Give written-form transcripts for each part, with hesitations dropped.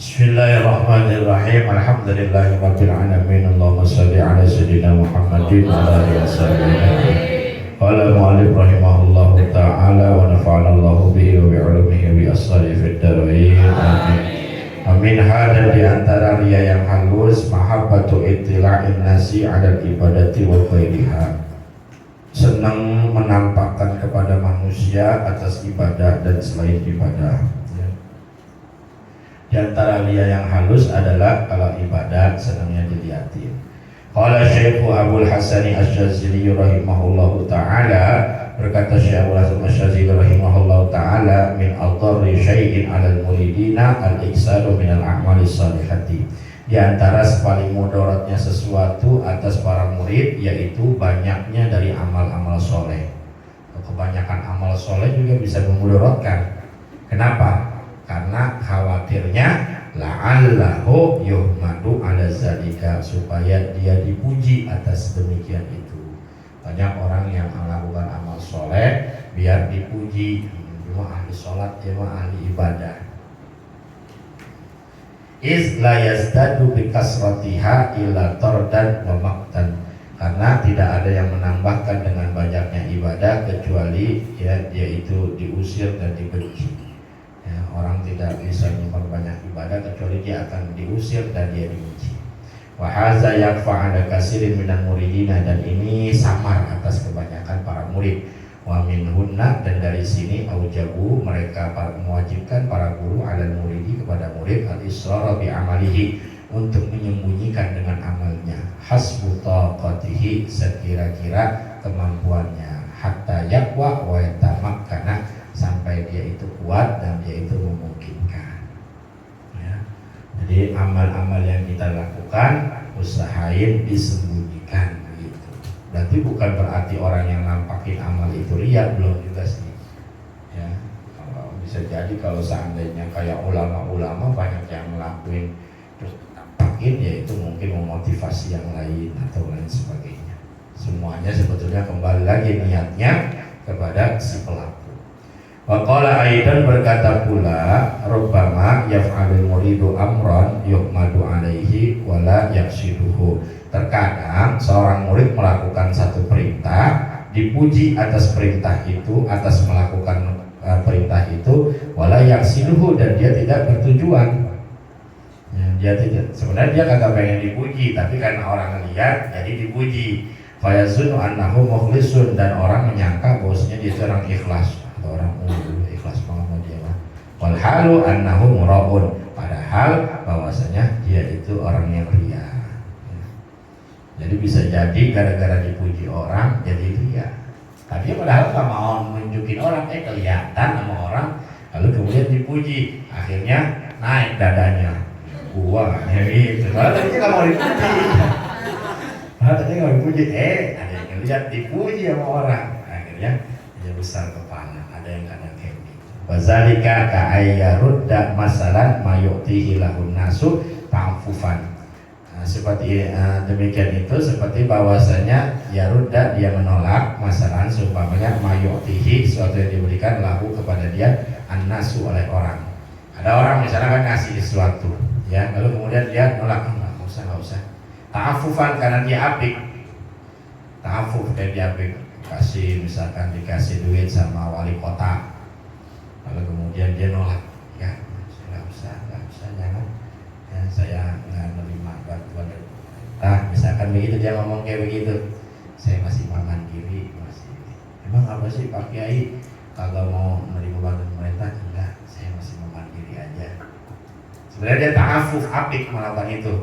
Bismillahirrahmanirrahim. Alhamdulillahirabbil alamin. Allahumma shalli ala sayyidina Muhammadin wa ala alihi wasallam. Qala mu'allif rahimahullahu ta'ala wa nafa'ana Allahu bihi wa bi'ulumihi wa bi ashabihi fid dharain. Amin. Amin. Hada di antara riya yang halus mahabbatu ittila'in nasi 'ala ibadati wa ghairiha. Senang menampakkan kepada manusia atas ibadah dan selain ibadah. Di antara ria yang halus adalah kalau ibadah senangnya dilihatin. Qala Syekhu Abdul Hasani Asy-Syadzili rahimahullahu taala, berkata Syekh Abdul Hasan Asy-Syadzili rahimahullahu taala, min adharri syai'in 'alal muridina al-iksaru minal a'mali shalihati. Di antara paling mudaratnya sesuatu atas para murid yaitu banyaknya dari amal-amal soleh. Kebanyakan amal soleh juga bisa memudaratkan. Kenapa? Karena khawatirnya la'allahu yuhmadu ala zalika, supaya dia dipuji atas demikian itu. Banyak orang yang melakukan amal soleh biar dipuji, dia mah ahli sholat, dia mah ahli ibadah. Iz la yazdadu bi kasratiha illa tardan wa maqtan, karena tidak ada yang menambahkan dengan banyaknya ibadah kecuali ya dia itu diusir dan dibenci. Orang tidak bisa memperbanyak ibadah kecuali dia akan diusir dan dia dibenci. Wa hadza yakfa 'ala katsirin minal muridina, dan ini samar atas kebanyakan para murid. Wa minhunna, dan dari sini aujabu, mereka mewajibkan para guru 'alal muridi, kepada murid, al-israr bi amalihi, untuk menyembunyikan dengan amalnya, hasbu taqatihi, sekira-kira kemampuannya, hatta yakwa wa yatamakkana, sampai dia itu kuat dan dia itu memungkinkan ya. Jadi amal-amal yang kita lakukan usahain disembunyikan gitu. Berarti bukan berarti orang yang nampakin amal itu riya, belum juga sih ya. Kalau bisa jadi kalau seandainya kayak ulama-ulama banyak yang ngelakuin terus nampakin, ya itu mungkin memotivasi yang lain atau lain sebagainya. Semuanya sebetulnya kembali lagi niatnya kepada si pelaku. Waqala aidan, berkata pula, rubbama yaf'alul muridu amran yuhmadu alaihi wala yaksiduhu. Terkadang seorang murid melakukan satu perintah, dipuji atas perintah itu, atas melakukan perintah itu, wala yaksiduhu, dan dia tidak bertujuan ya, dia tidak, sebenarnya dia kagak pengen dipuji, tapi karena orang lihat jadi dipuji. Fayazunnu annahu mukhlisun, dan orang menyangka bahwasanya dia itu orang ikhlas, orang ikhlas banget sama dia. Wal halu annahu muraun, padahal bahwasanya dia itu orang yang ria. Jadi bisa jadi gara-gara dipuji orang jadi ria. Tapi padahal nggak mau nunjukin orang, kelihatan sama orang, lalu kemudian dipuji, akhirnya naik dadanya. Gua gitu. Padahal tadi nggak mau dipuji. Padahal tadi nggak dipuji, ada yang lihat dipuji sama orang, akhirnya dia besar kepala. Ada yang kadang kayak gitu. Wazalika ka'ayyarudda masalan mayu'tihi lahun nasu ta'fufan. Seperti demikian itu, seperti bahwasanya yarudda, dia menolak, masalan seumpamanya mayu'tihi, sesuatu yang diberikan lahu kepada dia, an-nasu, oleh orang. Ada orang misalnya kan ngasih sesuatu ya, lalu kemudian dia nolak, enggak usah. Ta'fufan, karena dia apik. Ta'fuf, kayak dia apik. Misalkan dikasih duit sama wali kota, lalu kemudian dia nolak, ya nggak usah, jangan ya, saya nggak menerima bantuan dari pemerintah, misalkan begitu. Dia ngomong kayak begitu, saya masih mandiri, masih. Emang apa sih Pak Kiai kagak mau menerima bantuan pemerintah? Enggak, saya masih mandiri aja. Sebenarnya dia ta'afuf, apik melakukan itu,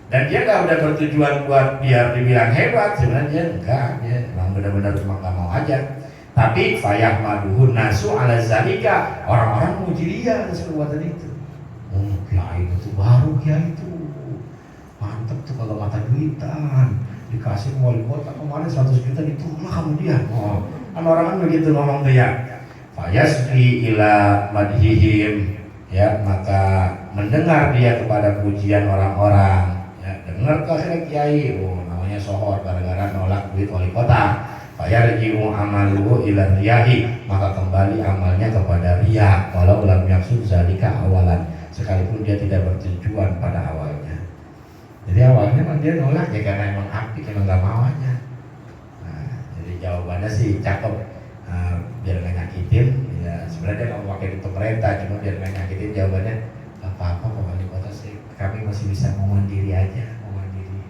dan dia nggak udah bertujuan buat biar dibilang hebat. Sebenarnya dia enggak, dia memang benar-benar cuma nggak mau aja. Tapi fayahmaduhun nasu ala zalika, orang-orang muji dia atas perbuatan itu. Kiai itu baru, kiai itu mantep tuh, kalau mata duitan dikasih wali kota kemarin 100 juta ditolak kamu dia. Kan orang kan begitu ngomong tuh ya. Fayasri ila madhihim, ya, maka mendengar dia kepada pujian orang-orang. Dengar ke kiai, namanya sohor gara-gara nolak duit wali kota. Fayarji'u amaluhu ila riyahi, maka kembali amalnya kepada riya, walau lam yaksud zalika awalan, sekalipun dia tidak bertujuan pada awalnya. Jadi awalnya memang dia nolak ya karena emang apik, emang gak mau aja. Nah, jadi jawabannya sih cakep. Biar nggak nyakitin, ya sebenarnya dia nggak mau pakai untuk pemerintah, cuma biar nggak nyakitin jawabannya nggak apa-apa Pak Wali Kota sih, kami masih bisa mau mandiri aja,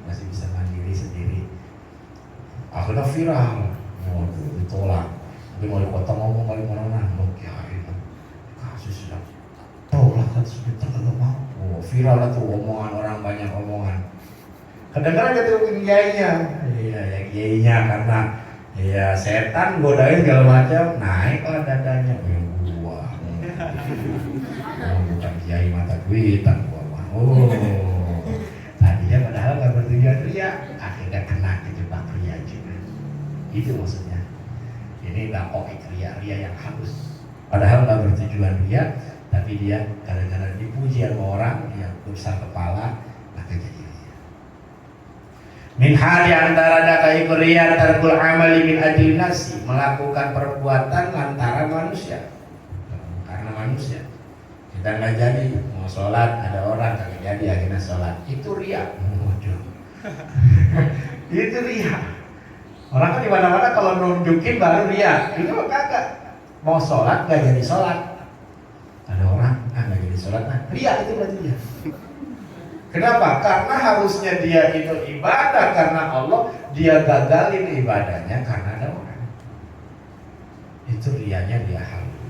masih bisa mandiri sendiri. Akhirnya viral, waduh ditolak. Tapi Wali Kota ngomong Wali mana, kiai kasus sudah tolak kan sudah terlalu mau. Oh, viral lah tuh omongan orang, banyak omongan. Kadang-kadang dia tuh kiainya, iya ya kiainya karena ya setan godain segala macam, naiklah dadanya. Gua bukan kiai mata duitan gua mah. Oh, tadinya padahal nggak bertujuan ria, akhirnya kena kejebak ria juga. Itu maksudnya. Ini dakwah ria yang halus. Padahal nggak bertujuan ria, tapi dia kadang-kadang dipuji sama orang, dia besar kepala, maka jadi ria. Min hali antara dakai ria tarkul amali min ajli nasi, melakukan perbuatan lantaran manusia, karena manusia. Kita nggak jadi mau sholat, ada orang kagak jadi akhirnya sholat, itu ria. Itu ria. Orang kan di mana-mana kalau nunjukin baru ria, itu kagak. Mau sholat nggak jadi sholat, ada orang nggak jadi sholat, nah ria itu berarti dia. Kenapa? Karena harusnya dia itu ibadah karena Allah, dia gagalin ibadahnya karena ada orang. Itu rianya dia halus.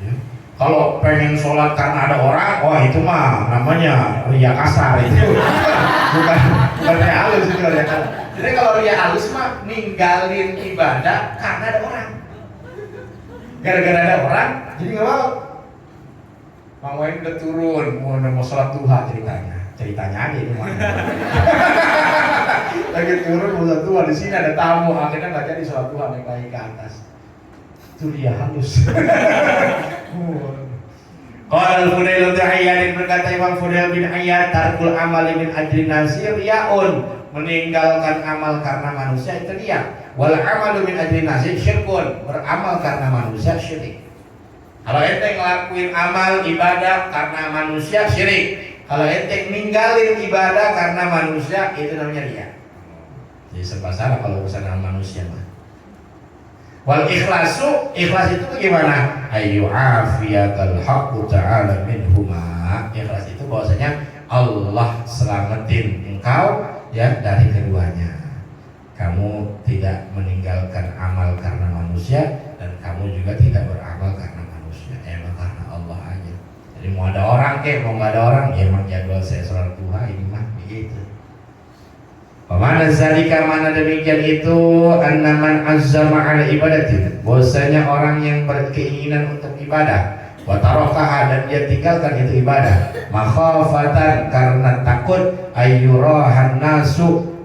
Ya. Kalau pengen sholat karena ada orang, wah itu mah namanya ria kasar itu. bukan ria halus itu ria kasar. Jadi kalau ria halus mah ninggalin ibadah karena ada orang. Gara-gara ada orang, jadi nggak mau. Mang Wain udah turun, mau sholat duha ceritanya aja itu mana. Lagi turun mau sholat duha, di sini ada tamu, akhirnya nggak jadi sholat duha, naik lagi ke atas. Itu dia halus. Qala al-Fudail bin Iyad, berkata Imam Fudail bin Iyad, tarkul amali min ajli nasi riyaun, meninggalkan amal karena manusia itu riya. Wal amalu min ajli nasi syirkun, beramal karena manusia syirik. Kalau ente ngelakuin amal ibadah karena manusia syirik. Kalau ente ninggalin ibadah karena manusia, itu namanya riya. Jadi serba salah kalau urusan sama manusia mah. Wal ikhlasu, ikhlas itu bagaimana? Ayu afiyakal haqqu ta'ala minhuma. Ikhlas itu bahwasanya Allah selamatin engkau ya dari keduanya. Kamu tidak meninggalkan amal karena manusia, dan kamu juga tidak beramal karena manusia, emang karena Allah aja. Jadi mau ada orang mau nggak ada orang, ya emang jadwal saya sholat duha ini mah begitu. Pemana zalika, mana demikian itu, annaman azzama ala ibadatin, bahwasanya orang yang berkeinginan untuk ibadah, wa tarakaha, dan dia tinggalkan itu ibadah, makhafatan, karena takut, ayyurahan nasu,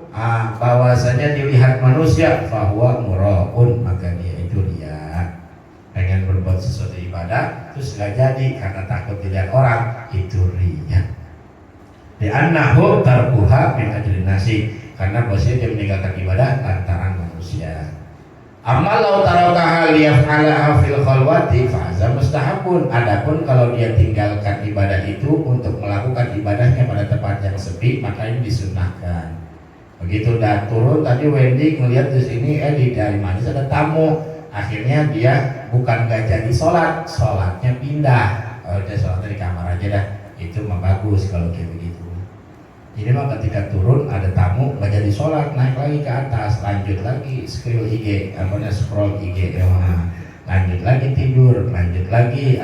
bahwasanya dilihat manusia, fahuwa muraun, maka dia itu dia pengen berbuat sesuatu ibadah terus gak jadi karena takut dilihat orang, itu riya. Di annahu tarkuha min ajli nasi, karena bahwasanya dia meninggalkan ibadah lantaran manusia. Amma law tarakaha liyaf'alaha fil khalwati fa hadza mustahabun. Adapun kalau dia tinggalkan ibadah itu untuk melakukan ibadahnya pada tempat yang sepi, maka ini disunnahkan. Begitu udah turun tadi Wendy ngelihat di sini di dari manis ada tamu, akhirnya dia bukan gak jadi sholat, sholatnya pindah, udah sholatnya di kamar aja dah. Itu mah bagus kalau kayak begitu. Jadi mah ketika turun ada tamu gak jadi sholat, naik lagi ke atas, lanjut lagi scroll IG, scroll IG, lanjut lagi tidur, lanjut lagi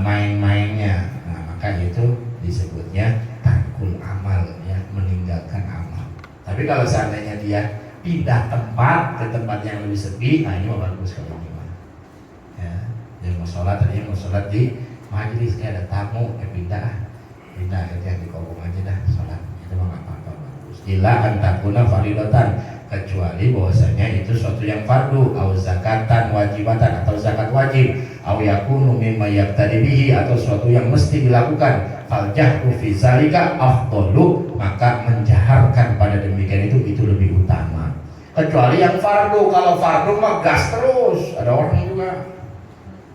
main-mainnya. Nah, maka itu disebutnya tarkul amal, ya, meninggalkan amal. Tapi kalau seandainya dia pindah tempat ke tempat yang lebih sepi, nah ini mah bagus kalau ini mah. Ya, dia mau sholat, tadinya mau sholat di majelis, ada tamu, pindah aja di kolong aja dah sholat, itu mah apa-apa bagus. Ila antakuna faridatan, kecuali bahwasanya itu suatu yang fardu, atau zakatan wajibatan, atau zakat wajib, atau yakunu mimma yaqtadi bihi, atau suatu yang mesti dilakukan. Faljahru fi zalika afdalu, maka menjaharkan pada demikian itu lebih utama. Kecuali yang fardu, kalau fardu mah gas terus, ada orang juga.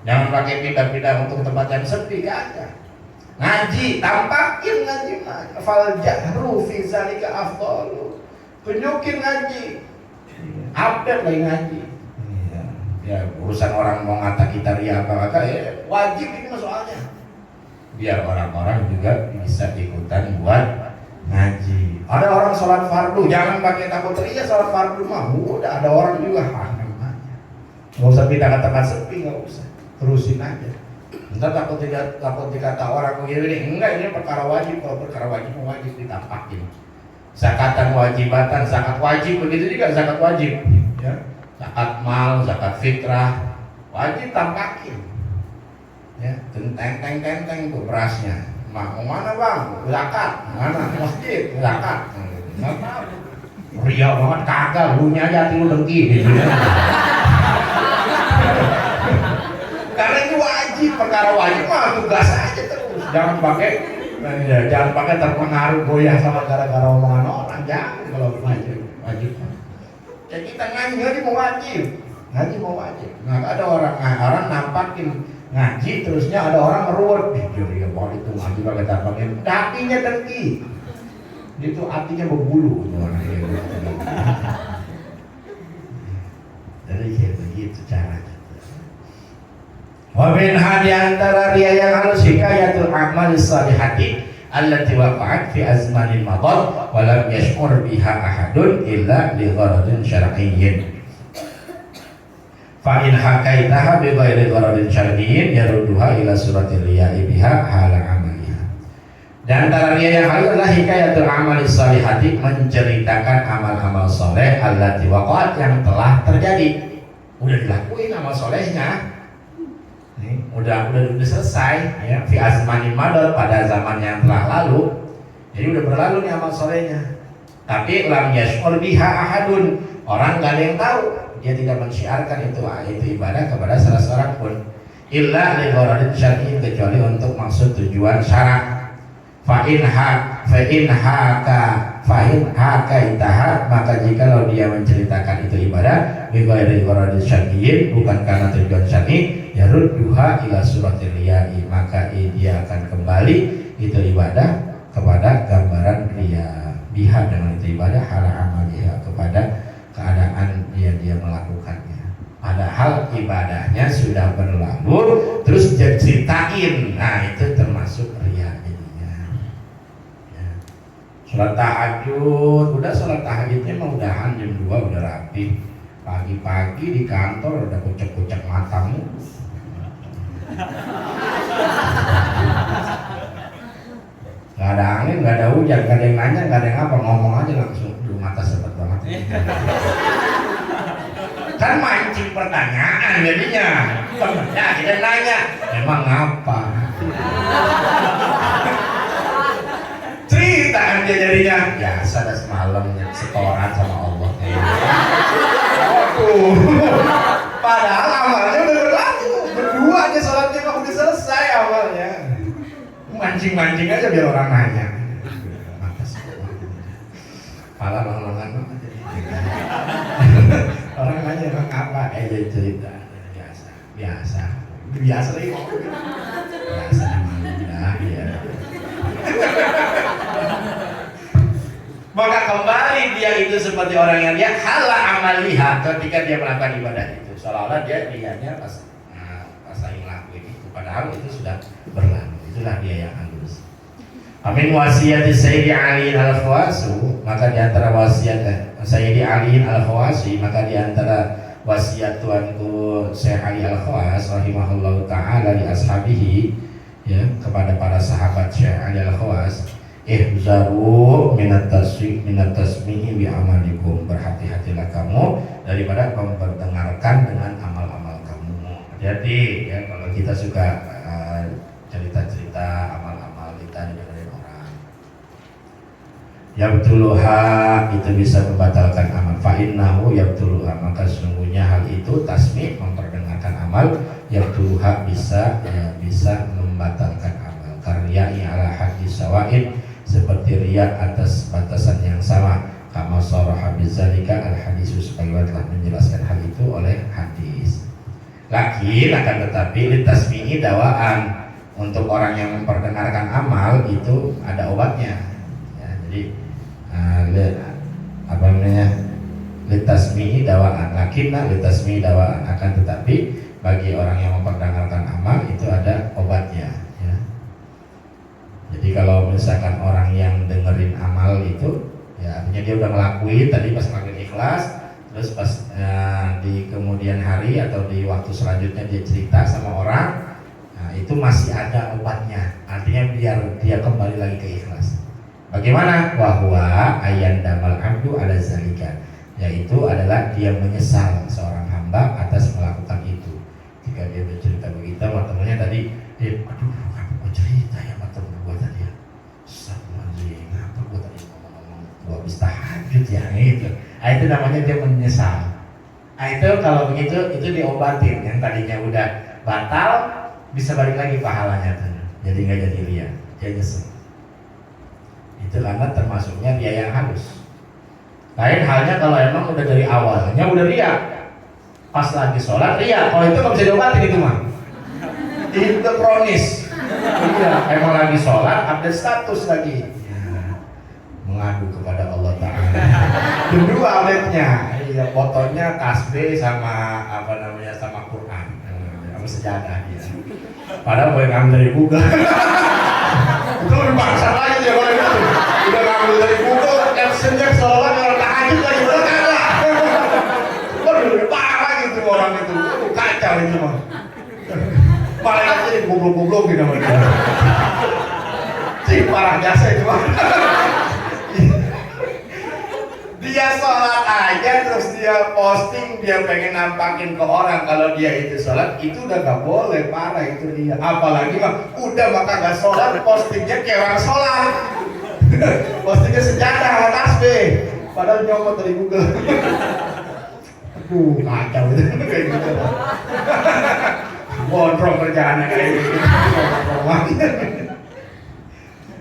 Jangan pakai pindah-pindah untuk tempat yang sepi, gak ada. ngaji, tampakin ngaji mah. Fal jahru fi zalika afdalu. Tunjukin ngaji. Update lagi ngaji. Ya, urusan orang mau ngata kita ria apa kata wajib ini mah soalnya. Biar orang-orang juga bisa ikutan buat ngaji. Ada orang sholat fardu, jangan pakai takut ria sholat fardu mah. Udah ada orang juga namanya. Nggak usah pindah ke tempat sepi, nggak usah. Terusin aja. Entar takut dikata orang begini, enggak ini perkara wajib. Kalau perkara wajib wajib ditampakin. Zakatan wajibatan, zakat wajib begitu juga zakat wajib. Ya. Zakat mal, zakat fitrah wajib tampakin. Ya, tenteng tuh berasnya. Mau mana bang? Zakat. Mana? Masjid. Zakat. Nggak tahu. Ria banget kagak. Lu aja hati lu dengki. Gitu ya. Karena ini wajib, perkara wajib mah tugas aja terus. Jangan pakai terpengaruh goyah sama gara-gara omongan orang. Jangan kalau wajib. Ya kita ngaji mau wajib. Ngaji mau wajib. Nggak ada orang nampakin ngaji terusnya ada orang meruwet. Jujur ya bahwa itu ngaji pakai tampaknya. Hatinya dengki. Itu hatinya berbulu. Jadi kayak begitu caranya. Wa minha di antara ria yang halus hikayatul amal salihati allati waqa'at fi azmanil madad wa lam yash'ur biha ahadun illa li gharadin syar'iyyin. Fa in hakaitaha bi ghairi gharadin syar'iyyin yarudduha ila suratil riya'i biha hala amaliha. Dan antara ria yang halus adalah hikayatul amal salihati, menceritakan amal-amal soleh allati waqa'at yang telah terjadi. Udah dilakuin amal solehnya. Udah selesai ya, fi azmanil madad, pada zaman yang telah lalu. Jadi udah berlalu nih amal solehnya. Tapi lam yash'ur biha ahadun, orang gak ada yang tahu, dia tidak mensyiarkan itu ibadah kepada salah seorang pun, illa li gharadin syar'i, kecuali untuk maksud tujuan syarak. Fa in hakaitaha, maka jikalau dia menceritakan itu ibadah bi ghairi gharadin syar'iyyin, bukan karena tujuan syar'i, yarudduha ila suratil riya'i, maka dia akan kembali itu ibadah kepada gambaran riya, biha dengan itu ibadah hala amaliha, kepada keadaan dia melakukannya. Padahal ibadahnya sudah berlalu terus dia ceritain, nah itu termasuk riya jadinya. Ya. Sholat tahajud, udah sholat tahajudnya mau udahan jam 2 udah rapi. Pagi-pagi di kantor udah kucek-kucek matamu. Gak ada angin, gak ada hujan, gak ada yang nanya, gak ada yang apa, ngomong aja langsung. Duh, mata sepet banget. Kan mancing pertanyaan jadinya. Ya kita nanya, emang apa? Cerita kan dia jadinya. Biasa dah semalam setoran sama Allah. Padahal amalnya udah berlaku. Berdua aja sholatnya kok udah selesai awalnya. Mancing-mancing aja biar orang nanya. Malah lolongan banget. Orang nanya emang apa? Jadi cerita biasa lagi ngomong. Biasa namanya ya. Maka kembali dia itu seperti orang yang dia hala amaliha, ketika dia melakukan ibadah itu seolah-olah dia lihatnya pas lagi ngelakuin itu, padahal itu sudah berlalu. Itulah dia yang halus. Amin wasiat Sayyidi Ali al-Khawasu, maka diantara wasiat Sayyidi Ali al-Khawasi, maka diantara wasiat tuanku Syekh Ali al-Khawas rahimahullahu ta'ala li ashabihi, ya, kepada para sahabat Syekh Ali al-Khawas, ihzaru minat tasmi'i bi amalikum, berhati-hatilah kamu daripada memperdengarkan dengan amal-amal kamu. Jadi ya, kalau kita suka cerita-cerita amal-amal kita didengarin orang, yabtuluha, itu bisa membatalkan amal. Fa'innahu yabtuluha, maka sesungguhnya hal itu tasmi', memperdengarkan amal, yabtuluha bisa membatalkan amal. Karyai ala hadis sawaid, seperti riya atas batasan yang sama. Kama saraha bidzalika al-hadisu, sebagaimana telah menjelaskan hal itu oleh hadis. Lakin akan tetapi litasmi'i dawaan, untuk orang yang memperdengarkan amal itu ada obatnya. Ya, jadi apa namanya, litasmihi dawaan, lakinna litasmihi dawaan, akan tetapi bagi orang yang memperdengarkan amal itu ada obatnya. Ya. Jadi kalau misalkan orang yang dengerin amal itu, ya artinya dia udah ngelakuin tadi pas ngelakuin ikhlas, terus pas di kemudian hari atau di waktu selanjutnya dia cerita sama orang, nah itu masih ada obatnya, artinya biar dia kembali lagi ke ikhlas. Bagaimana? Wahwa ayan damal abdu ala zalika, yaitu adalah dia menyesal seorang hamba atas melakukan itu. Jika dia bercerita begitu sama temannya tadi, aduh kenapa gue cerita ya sama temen gue tadi ya, kenapa gue tadi ngomong gue habis tahajud ya gitu. Nah, itu namanya dia menyesal. Nah, itu kalau begitu itu diobatin, yang tadinya udah batal bisa balik lagi pahalanya tuh. Jadi nggak jadi ria, dia nyesel. Itu karena termasuknya ria yang halus. Lain halnya kalau emang udah dari awalnya udah ria, pas lagi sholat ria, kalau itu nggak bisa diobatin itu mah. Itu kronis. Iya, emang lagi sholat update status lagi. Mengadu kepada Allah Ta'ala. Kedua update-nya, iya, fotonya tasbih sama apa namanya, sama Quran, sama sejadah dia. Padahal boleh ngambil dari Google. Itu lebih paksa lagi ya kalau itu. Udah ngambil dari Google, captionnya sholat kalau tahajud lagi udah kalah. Waduh, lebih parah gitu orang itu. Kacau itu mah. Paling aja di goblok-goblok gitu namanya. Cih, parah biasa itu mah. Dia sholat aja terus dia posting, dia pengen nampakin ke orang kalau dia itu sholat, itu udah gak boleh, parah itu dia. Apalagi mah udah maka gak sholat, postingnya kayak orang sholat. Postingnya sejadah sama tasbih, padahal nyomot dari Google. Aduh kacau itu kayak gitu. Gondrong kerjaannya kayak gitu.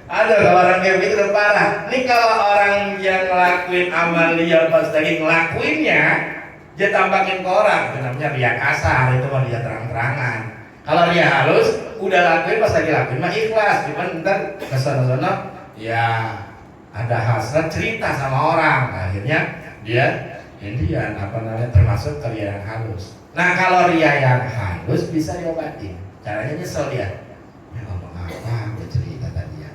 Ada kalau orang kayak gitu udah parah. Ini kalau orang yang ngelakuin amal dia pas lagi ngelakuinnya, dia tampakin ke orang, itu namanya ria kasar, itu mah dia terang-terangan. Kalau dia halus, udah lakuin pas lagi lakuin mah ikhlas, cuman ntar kesana-sana ya ada hasrat cerita sama orang, akhirnya dia Indian apa namanya termasuk ke ria yang halus. Nah kalau ria yang halus bisa diobatin, caranya nyesel dia. Ya ngomong apa? Gue cerita tadi ya.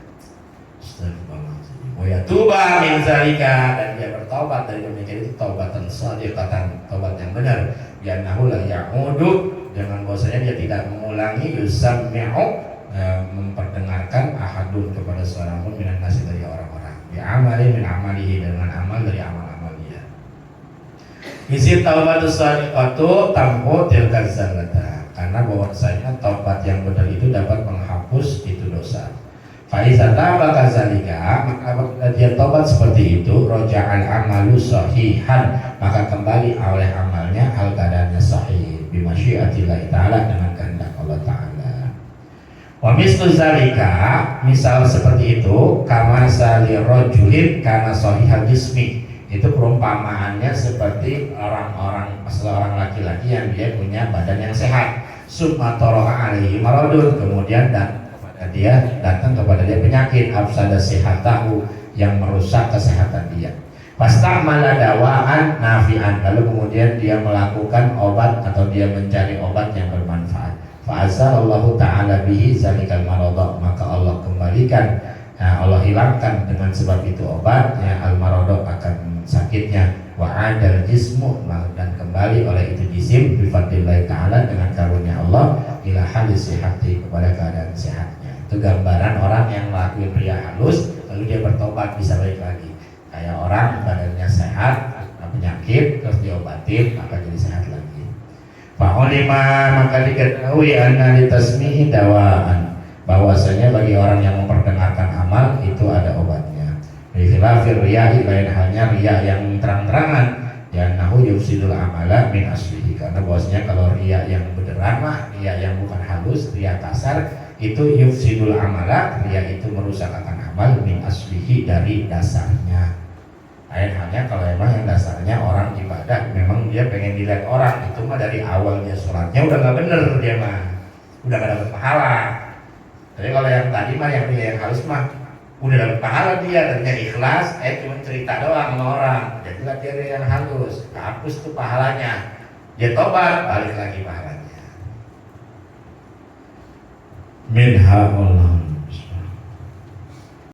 Ya tuba min zalika, dan dia bertobat dari pemikiran itu taubatan shadiqatan, taubat yang benar. Biannahu la ya'udu, dengan bahwasanya dia tidak mengulangi yusammi'u, memperdengarkan ahadun kepada seorang pun minan nasi dari orang-orang. Bi amali min amalihi, dengan amal dari amal-amal dia. Isi taubatus shadiqatu tamhu tilka zallata, karena bahwasanya taubat yang benar itu dapat menghapus itu dosa. Faiza taba kazalika, maka apabila dia tobat seperti itu, roja'al amalu sahihan, maka kembali oleh amalnya hal keadaannya sahih bimasyiatillah ta'ala, dengan kehendak Allah ta'ala. Wa mislu zalika, misal seperti itu, kama sali rojulin kana sahihal jismi, itu perumpamaannya seperti seorang laki-laki yang dia punya badan yang sehat, summa toroha alaihi maradun, kemudian dia datang kepada dia penyakit afsada sihatahu, yang merusak kesehatan dia. Fastamala dawaan nafi'an, lalu kemudian dia melakukan obat atau dia mencari obat yang bermanfaat. Fa'azzalallahu ta'ala bihi zalikal maradha, maka Allah kembalikan, Allah hilangkan dengan sebab itu obatnya al-maradha, akan sakitnya. Wa'adal jismu, dan kembali oleh itu jisim bifadlillahi ta'ala, dengan karunia Allah ila halis sihati, kepada keadaan sehatnya. Itu gambaran orang yang melakukan ria halus lalu dia bertobat bisa balik lagi. Kayak orang badannya sehat, penyakit, terus diobatin maka jadi sehat lagi. Fa'ulima, maka diketahui anna litasmihi dawaan, bahwasanya bagi orang yang memperdengarkan amal itu ada obatnya. Bikhilafir riya'i, lain halnya riya yang terang-terangan, ya nahu yufsidul amala min aslihi, karena bahwasanya kalau riya yang beneran mah, riya yang bukan halus, riya kasar, itu yufsidul amala, riya itu merusak akan amal min aslihi, dari dasarnya. Lain halnya kalau emang yang dasarnya orang ibadah memang dia pengen dilihat orang, itu mah dari awal dia sholatnya udah nggak bener, dia mah udah nggak dapat pahala. Tapi kalau yang tadi mah yang halus mah udah dapat pahala dia dan yang ikhlas, cuma cerita doang sama orang. Jadi latihan yang halus, hapus tuh pahalanya. Dia tobat, balik lagi pahalanya. Minha Allah.